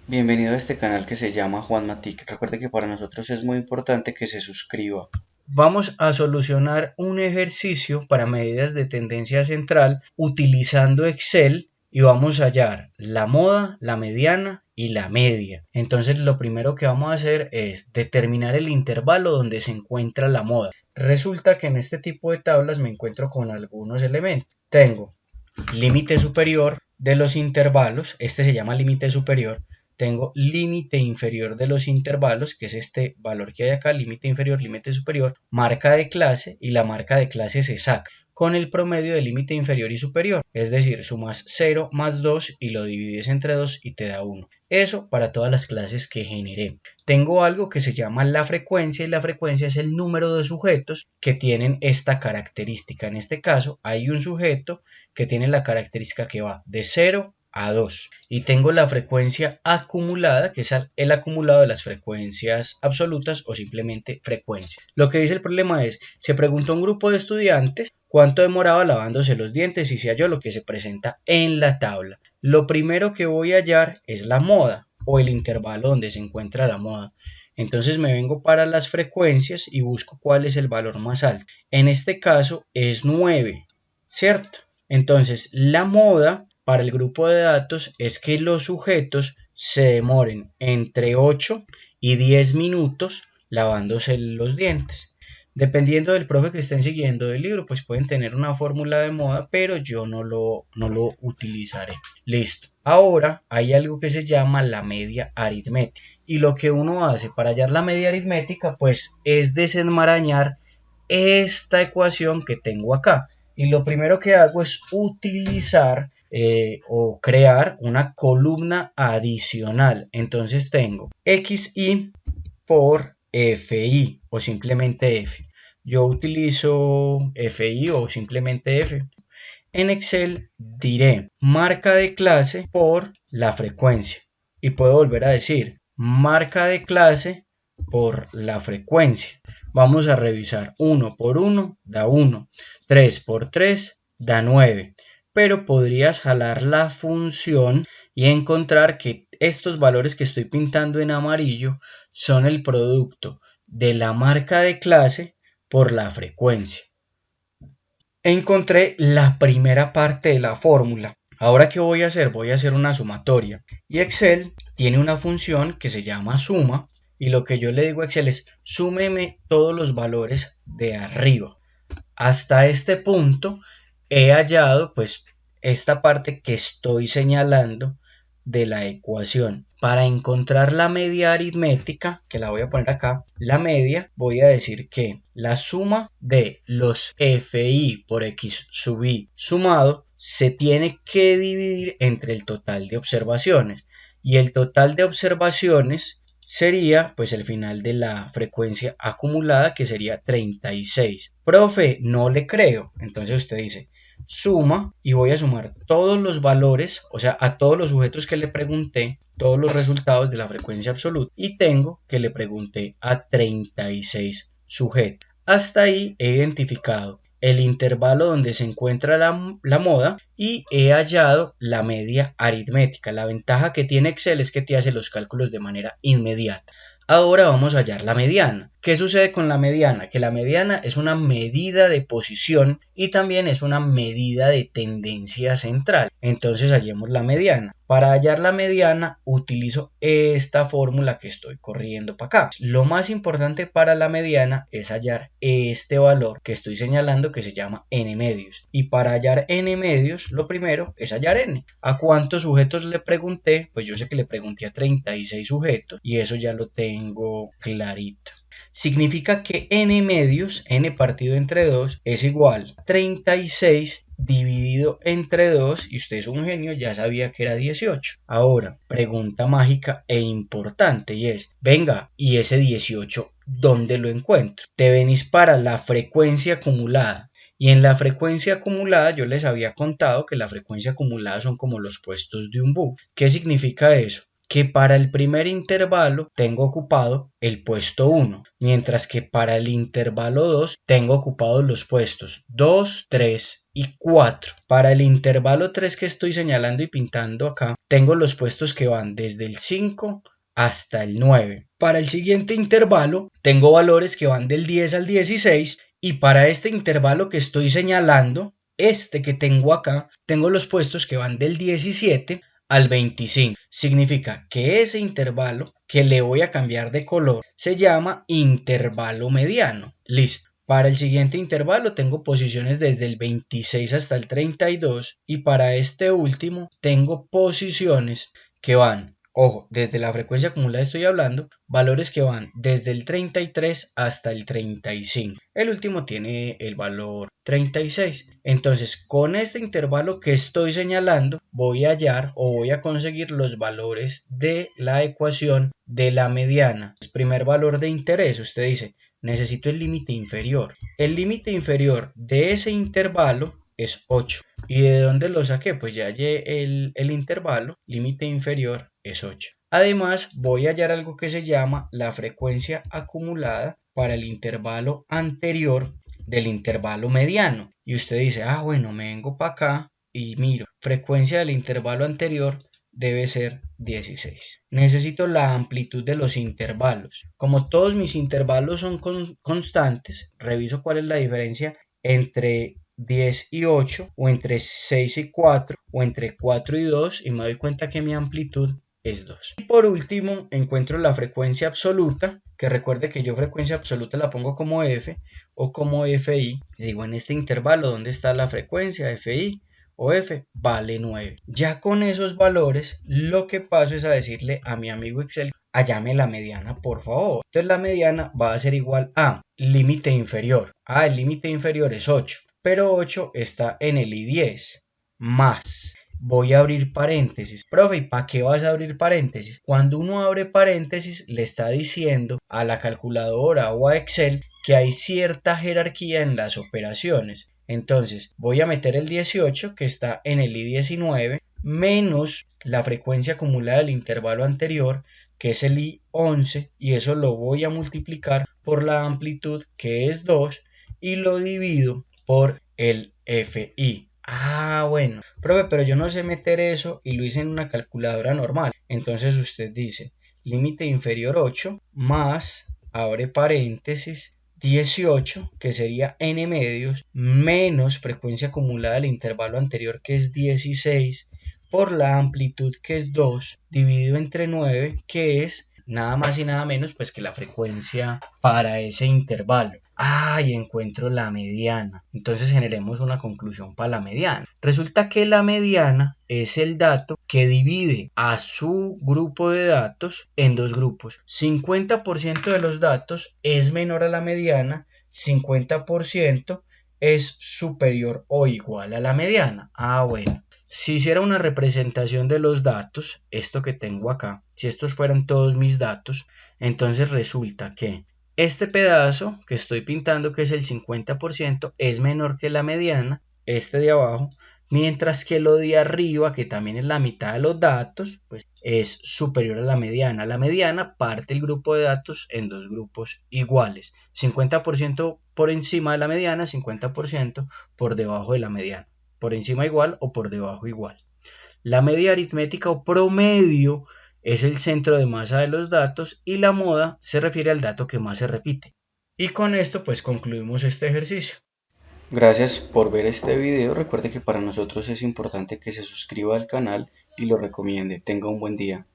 Bienvenido a este canal que se llama Juanmatic. Recuerde que para nosotros es muy importante que se suscriba. Vamos a solucionar un ejercicio para medidas de tendencia central utilizando Excel y vamos a hallar la moda, la mediana y la media. Entonces lo primero que vamos a hacer es determinar el intervalo donde se encuentra la moda. Resulta que en este tipo de tablas me encuentro con algunos elementos. Tengo límite superior de los intervalos, este se llama límite superior. Tengo límite inferior de los intervalos, que es este valor que hay acá, límite inferior, límite superior, marca de clase, y la marca de clase se saca con el promedio de límite inferior y superior, es decir, sumas 0 más 2 y lo divides entre 2 y te da 1. Eso para todas las clases que generé. Tengo algo que se llama la frecuencia, y la frecuencia es el número de sujetos que tienen esta característica. En este caso hay un sujeto que tiene la característica que va de 0 a 2 y tengo la frecuencia acumulada, que es el acumulado de las frecuencias absolutas o simplemente frecuencia. Lo que dice el problema es, se preguntó a un grupo de estudiantes cuánto demoraba lavándose los dientes y se halló lo que se presenta en la tabla. Lo primero que voy a hallar es la moda o el intervalo donde se encuentra la moda. Entonces me vengo para las frecuencias y busco cuál es el valor más alto. En este caso es 9, ¿cierto? Entonces la moda para el grupo de datos es que los sujetos se demoren entre 8 y 10 minutos lavándose los dientes. Dependiendo del profe que estén siguiendo del libro, pues pueden tener una fórmula de moda, pero yo no lo utilizaré. Listo. Ahora hay algo que se llama la media aritmética. Y lo que uno hace para hallar la media aritmética, pues es desenmarañar esta ecuación que tengo acá. Y lo primero que hago es utilizar o crear una columna adicional. Entonces tengo xi por fi o simplemente f. Yo utilizo fi o simplemente f. En Excel diré marca de clase por la frecuencia. Y puedo volver a decir marca de clase por la frecuencia. Vamos a revisar 1 por 1 da 1, 3 por 3 da 9. Pero podrías jalar la función y encontrar que estos valores que estoy pintando en amarillo son el producto de la marca de clase por la frecuencia. Encontré la primera parte de la fórmula. Ahora, ¿qué voy a hacer? Voy a hacer una sumatoria. Y Excel tiene una función que se llama suma. Y lo que yo le digo a Excel es, súmeme todos los valores de arriba. Hasta este punto he hallado pues esta parte que estoy señalando de la ecuación. Para encontrar la media aritmética, que la voy a poner acá, la media, voy a decir que la suma de los fi por x sub i sumado se tiene que dividir entre el total de observaciones. Y el total de observaciones sería pues el final de la frecuencia acumulada, que sería 36. Profe, no le creo. Entonces usted dice suma y voy a sumar todos los valores, o sea, a todos los sujetos que le pregunté, todos los resultados de la frecuencia absoluta, y tengo que le pregunté a 36 sujetos. Hasta ahí he identificado el intervalo donde se encuentra la moda y he hallado la media aritmética. La ventaja que tiene Excel es que te hace los cálculos de manera inmediata. Ahora vamos a hallar la mediana. ¿Qué sucede con la mediana? Que la mediana es una medida de posición y también es una medida de tendencia central. Entonces hallemos la mediana. Para hallar la mediana utilizo esta fórmula que estoy corriendo para acá. Lo más importante para la mediana es hallar este valor que estoy señalando, que se llama n medios. Y para hallar n medios, lo primero es hallar n. ¿A cuántos sujetos le pregunté? Pues yo sé que le pregunté a 36 sujetos y eso ya lo tengo clarito. Significa que n medios, n partido entre 2, es igual a 36 dividido entre 2, y usted es un genio, ya sabía que era 18. Ahora, pregunta mágica e importante, y es, venga, ¿y ese 18 dónde lo encuentro? Te venís para la frecuencia acumulada. Y en la frecuencia acumulada yo les había contado que la frecuencia acumulada son como los puestos de un bus. ¿Qué significa eso? Que para el primer intervalo tengo ocupado el puesto 1, mientras que para el intervalo 2 tengo ocupados los puestos 2, 3 y 4. Para el intervalo 3 que estoy señalando y pintando acá, tengo los puestos que van desde el 5 hasta el 9. Para el siguiente intervalo, tengo valores que van del 10 al 16 y para este intervalo que estoy señalando, este que tengo acá, tengo los puestos que van del 17 al 25. Significa que ese intervalo que le voy a cambiar de color se llama intervalo mediano. Listo. Para el siguiente intervalo tengo posiciones desde el 26 hasta el 32 y para este último tengo posiciones que van, ojo, desde la frecuencia acumulada estoy hablando, valores que van desde el 33 hasta el 35. El último tiene el valor 36. Entonces, con este intervalo que estoy señalando, voy a hallar o voy a conseguir los valores de la ecuación de la mediana. El primer valor de interés, usted dice, necesito el límite inferior. El límite inferior de ese intervalo es 8. ¿Y de dónde lo saqué? Pues ya hallé el intervalo, límite inferior es 8. Además, voy a hallar algo que se llama la frecuencia acumulada para el intervalo anterior del intervalo mediano. Y usted dice, bueno, me vengo para acá y miro, frecuencia del intervalo anterior debe ser 16. Necesito la amplitud de los intervalos. Como todos mis intervalos son constantes, reviso cuál es la diferencia entre 10 y 8 o entre 6 y 4 o entre 4 y 2 y me doy cuenta que mi amplitud es 2. Y por último encuentro la frecuencia absoluta, que recuerde que yo frecuencia absoluta la pongo como F o como FI. Digo, en este intervalo, ¿dónde está la frecuencia? FI o F vale 9. Ya con esos valores lo que paso es a decirle a mi amigo Excel, hállame la mediana por favor. Entonces la mediana va a ser igual a límite inferior. El límite inferior es 8, pero 8 está en el I10 más. Voy a abrir paréntesis. Profe, ¿y para qué vas a abrir paréntesis? Cuando uno abre paréntesis le está diciendo a la calculadora o a Excel que hay cierta jerarquía en las operaciones. Entonces voy a meter el 18 que está en el I19 menos la frecuencia acumulada del intervalo anterior que es el I11 y eso lo voy a multiplicar por la amplitud que es 2 y lo divido por el FI. Bueno, profe, pero yo no sé meter eso y lo hice en una calculadora normal. Entonces usted dice límite inferior 8 más, abre paréntesis, 18, que sería n medios, menos frecuencia acumulada del intervalo anterior que es 16, por la amplitud que es 2, dividido entre 9, que es nada más y nada menos pues que la frecuencia para ese intervalo. Y encuentro la mediana. Entonces generemos una conclusión para la mediana. Resulta que la mediana es el dato que divide a su grupo de datos en dos grupos. 50% de los datos es menor a la mediana, 50% es superior o igual a la mediana. Bueno. Si hiciera una representación de los datos, esto que tengo acá, si estos fueran todos mis datos, entonces resulta que este pedazo que estoy pintando, que es el 50%, es menor que la mediana, este de abajo, mientras que lo de arriba, que también es la mitad de los datos, pues es superior a la mediana. La mediana parte el grupo de datos en dos grupos iguales, 50% por encima de la mediana, 50% por debajo de la mediana. Por encima igual o por debajo igual. La media aritmética o promedio es el centro de masa de los datos y la moda se refiere al dato que más se repite. Y con esto pues concluimos este ejercicio. Gracias por ver este video. Recuerde que para nosotros es importante que se suscriba al canal y lo recomiende. Tenga un buen día.